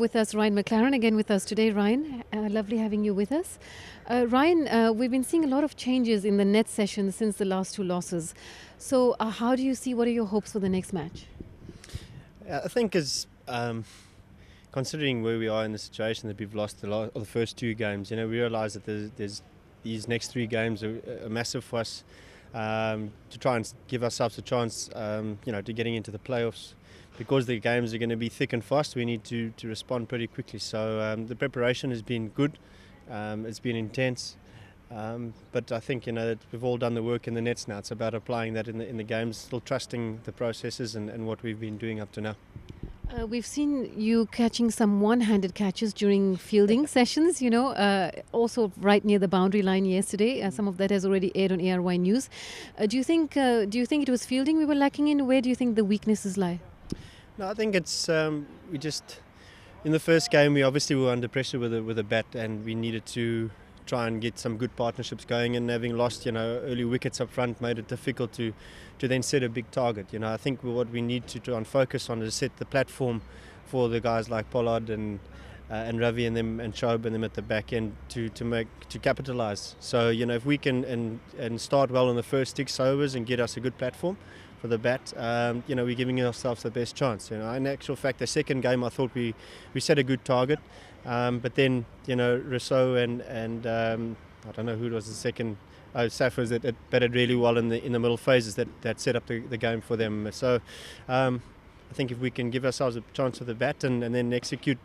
with us Ryan McLaren again with us today. Ryan, lovely having you with us. Ryan, we've been seeing a lot of changes in the net session since the last two losses. So how do you see, what are your hopes for the next match? I think as considering where we are in the situation that we've lost the first two games, we realise that there's these next three games are massive for us to try and give ourselves a chance, to getting into the playoffs. Because the games are going to be thick and fast, we need to respond pretty quickly. So the preparation has been good, it's been intense, but I think that we've all done the work in the nets now. It's about applying that in the games, still trusting the processes and what we've been doing up to now. We've seen you catching some one-handed catches during fielding sessions, also right near the boundary line yesterday. Some of that has already aired on ARY News. Do you think it was fielding we were lacking in? Where do you think the weaknesses lie? No, I think it's we just in the first game we obviously were under pressure with a bat, and we needed to try and get some good partnerships going. And having lost early wickets up front made it difficult to then set a big target. I think what we need to try and focus on is set the platform for the guys like Pollard and Ravi and them and Shoaib and them at the back end to capitalise. So if we can and start well in the first 6 overs and get us a good platform for the bat, we're giving ourselves the best chance. In actual fact, the second game I thought we set a good target, but then Rousseau and I don't know who was the second. Safas that batted really well in the middle phases that set up the game for them. So I think if we can give ourselves a chance with the bat and then execute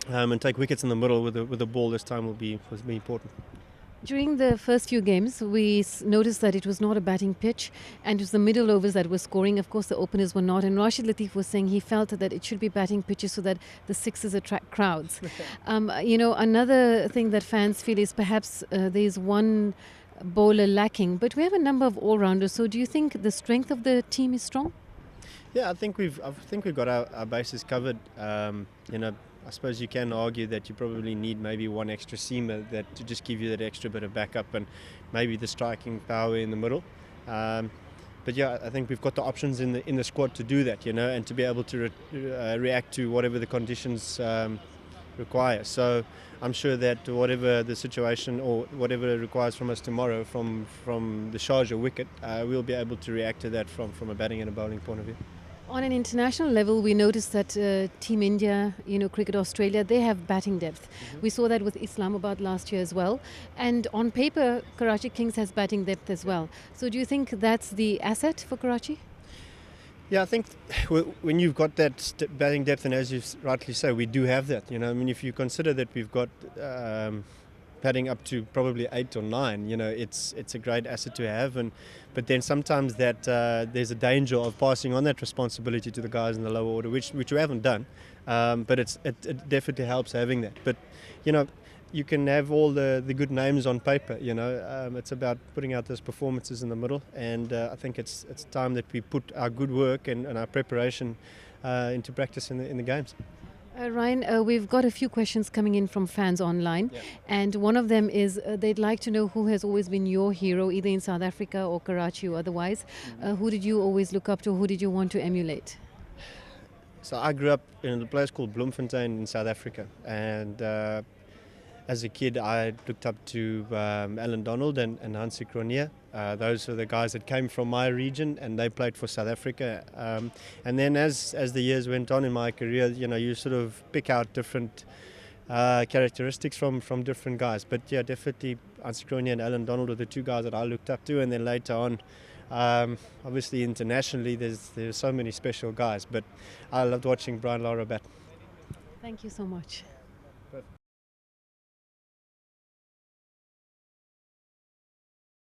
and take wickets in the middle with the ball this time will be important. During the first few games, we noticed that it was not a batting pitch and it was the middle overs that were scoring. Of course, the openers were not. And Rashid Latif was saying he felt that it should be batting pitches so that the sixes attract crowds. Another thing that fans feel is perhaps there's one bowler lacking, but we have a number of all-rounders. So do you think the strength of the team is strong? Yeah, I think we've got our bases covered. I suppose you can argue that you probably need maybe one extra seamer to just give you that extra bit of backup and maybe the striking power in the middle. But yeah, I think we've got the options in the squad to do that, and to be able to react to whatever the conditions require. So I'm sure that whatever the situation or whatever it requires from us tomorrow from the Sharjah wicket, we'll be able to react to that from a batting and a bowling point of view. On an international level, we noticed that Team India, Cricket Australia, they have batting depth. Mm-hmm. We saw that with Islamabad last year as well. And on paper, Karachi Kings has batting depth as well. So do you think that's the asset for Karachi? Yeah, I think when you've got that batting depth, and as you rightly say, we do have that. If you consider that we've got batting up to probably 8 or 9, it's a great asset to have. But then sometimes that there's a danger of passing on that responsibility to the guys in the lower order, which we haven't done. But it definitely helps having that. But you can have all the good names on paper. It's about putting out those performances in the middle, and I think it's time that we put our good work and our preparation into practice in the games. Ryan, we've got a few questions coming in from fans online, and one of them is they'd like to know who has always been your hero, either in South Africa or Karachi or otherwise. Who did you always look up to? Who did you want to emulate? So I grew up in a place called Bloemfontein in South Africa, and as a kid I looked up to Allan and Hansie Cronje. Those are the guys that came from my region and they played for South Africa. And then as the years went on in my career, you sort of pick out different characteristics from different guys. But yeah, definitely Hansie Cronje and Allan were the two guys that I looked up to. And then later on, obviously internationally, there's so many special guys. But I loved watching Brian Lara bat. Thank you so much.